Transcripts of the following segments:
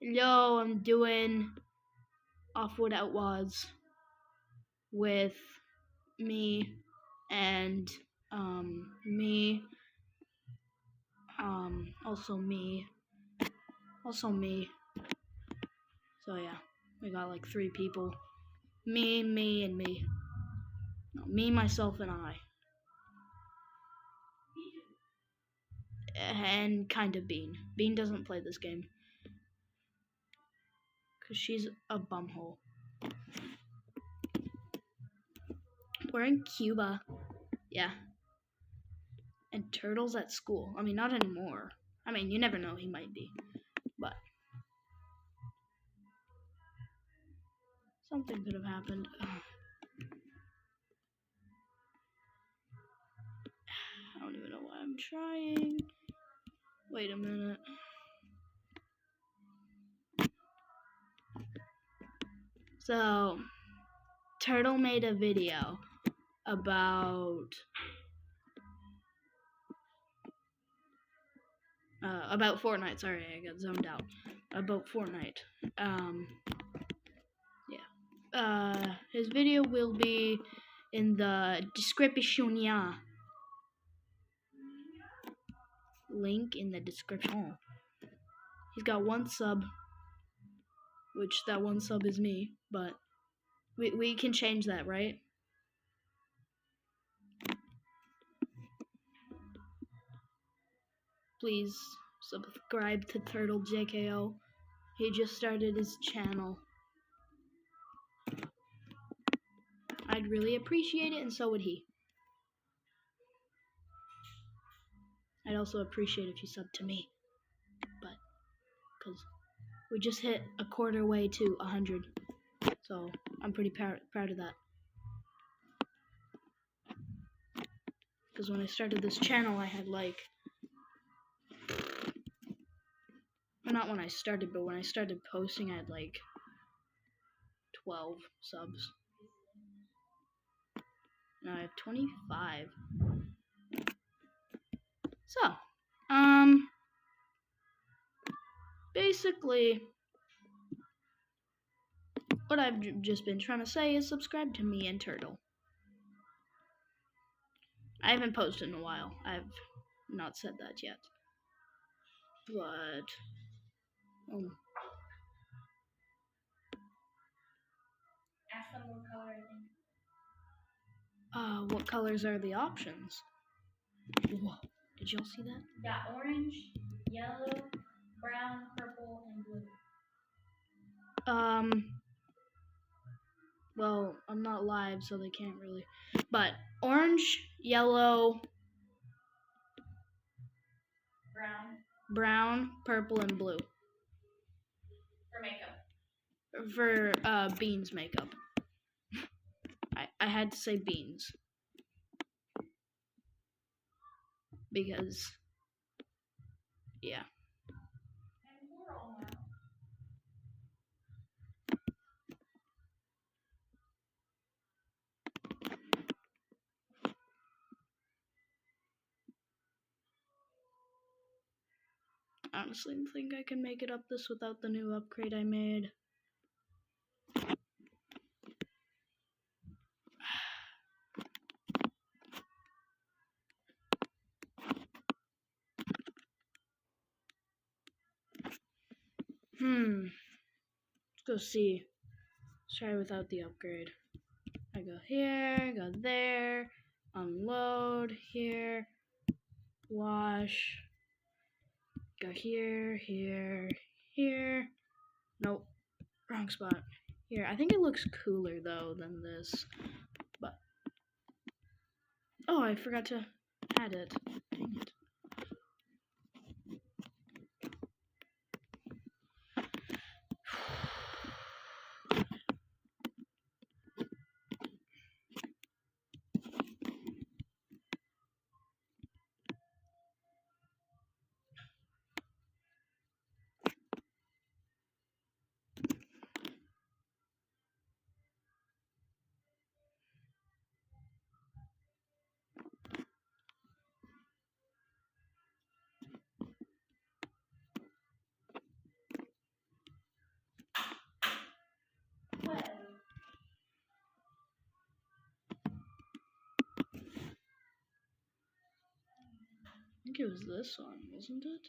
Yo, I'm doing Off-road-Outlaws with me and me, also me, also me. So yeah, we got like 3 people. Me, and me. No, me, myself, and I. And kind of Bean. Bean doesn't play this game. Because she's a bumhole. We're in Cuba. Yeah. And Turtle's at school. I mean, not anymore. I mean, you never know, he might be. But something could have happened. I don't even know why I'm trying. Wait a minute. So, Turtle made a video about Fortnite. Sorry, I got zoned out. About Fortnite. Yeah. His video will be in the description. Link in the description. He's got 1 sub, which that 1 sub is me, but we can change that, right? Please subscribe to Turtle JKO. He just started his channel. I'd really appreciate it, and so would he. I'd also appreciate if you sub to me, but because we just hit a quarter way to 100, so I'm pretty proud of that. Because when I started this channel, I had like, well, not when I started, but when I started posting, I had like 12 subs. Now I have 25. So, basically, what I've just been trying to say is subscribe to me and Turtle. I haven't posted in a while. I've not said that yet. But, ask them what color I think. what colors are the options? Whoa, did y'all see that? Got orange, yellow, brown, purple, and blue. Well, I'm not live, so they can't really. But orange, yellow, brown, purple, and blue. For makeup. For Beans makeup. I had to say Beans. Because, yeah. And floral now. I honestly think I can make it up this without the new upgrade I made. Let's go see. Let's try without the upgrade. I go here, go there, unload, here, wash, go here, here, here. Nope, wrong spot. Here, I think it looks cooler though than this, but oh, I forgot to add it. Dang it. think it was this one, wasn't it?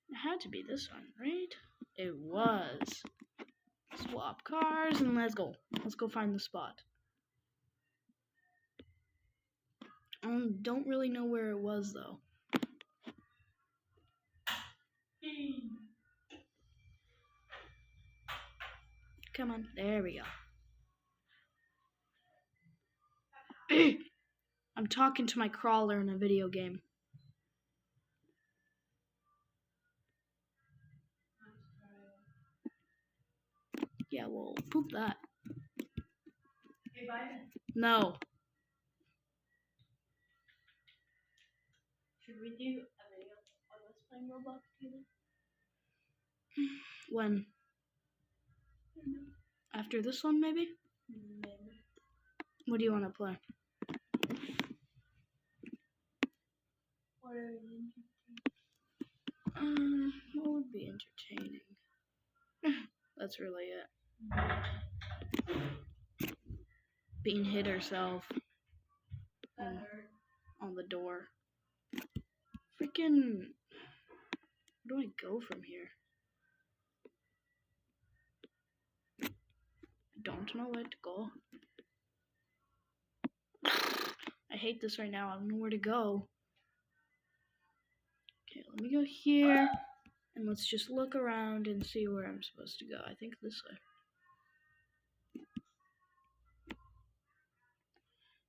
It had to be this one, right? It was. Swap cars and let's go. Let's go find the spot. Don't really know where it was though. Come on, there we go. I'm talking to my crawler in a video game. Yeah, well, poop that. Hey, Biden. No. Should we do a video of us playing Roblox together? When? After this one, maybe? Maybe. What do you want to play? What are you What would be entertaining? That's really it. Being hit herself on the door. Freaking. Where do I go from here? I don't know where to go. I hate this right now. I don't know where to go. Okay, let me go here. And let's just look around and see where I'm supposed to go. I think this way.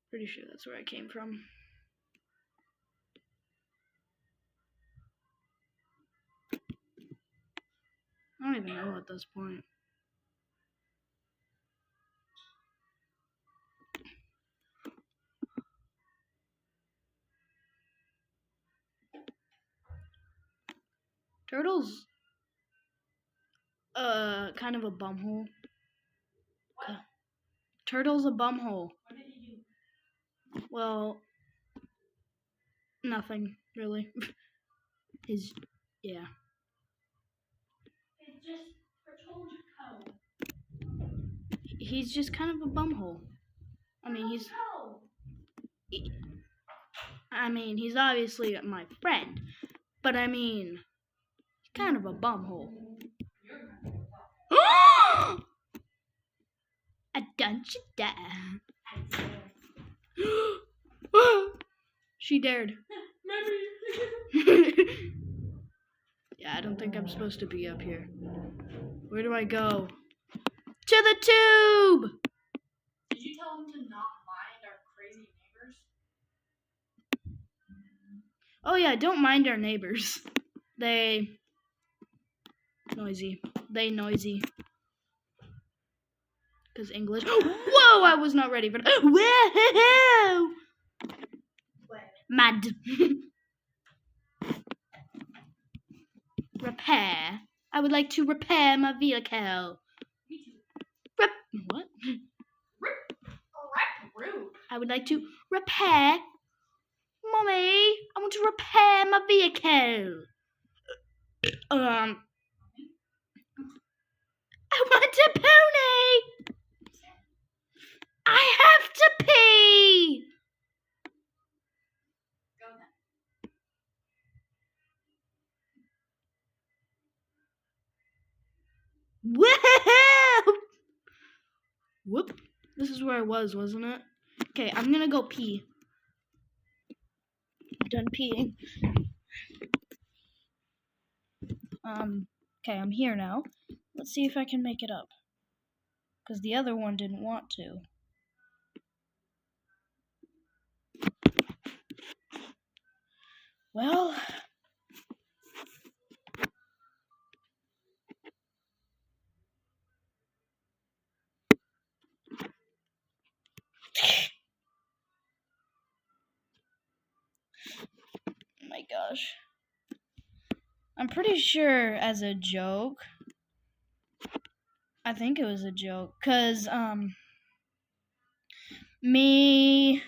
Pretty sure that's where I came from. I don't even know at this point. Turtle's kind of a bumhole. What? Turtle's a bumhole. What did you do? Well, nothing really. Yeah. It just told you code. He's just kind of a bumhole. I mean, he's obviously my friend, but I mean, he's kind of a bumhole. I don't you dare. She dared. Yeah, I don't think I'm supposed to be up here. Where do I go? To the tube! Did you tell him to not mind our crazy neighbors? Oh yeah, don't mind our neighbors. They noisy. Because English. Whoa! I was not ready for that. Whoa! Mad. Repair. I would like to repair my vehicle. Me too. What? Rude. I would like to repair. Mommy, I want to repair my vehicle. I want a pony. I have to pee. Go then. Whoa! Whoop. This is where I was, wasn't it? Okay, I'm gonna go pee. Done peeing. Okay, I'm here now. Let's see if I can make it up. Because the other one didn't want to. Well... Oh my gosh. I'm pretty sure as a joke. I think it was a joke. Cause, me,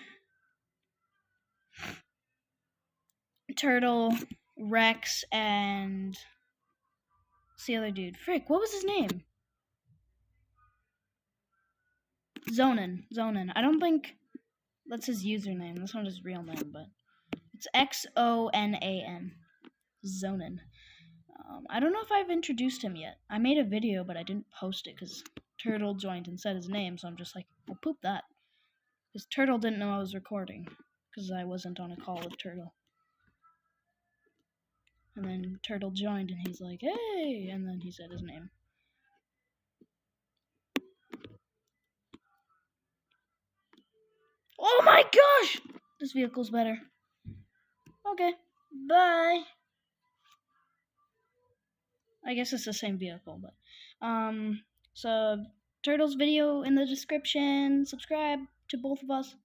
Turtle, Rex, and what's the other dude? Frick, what was his name? Zonin. I don't think that's his username. That's not his real name, but it's Xonan. Zonin. I don't know if I've introduced him yet. I made a video, but I didn't post it because Turtle joined and said his name, so I'm just like, well, poop that. Because Turtle didn't know I was recording, because I wasn't on a call with Turtle. And then Turtle joined, and he's like, hey! And then he said his name. Oh my gosh! This vehicle's better. Okay, bye! I guess it's the same vehicle, but so Turtle's video in the description. Subscribe to both of us.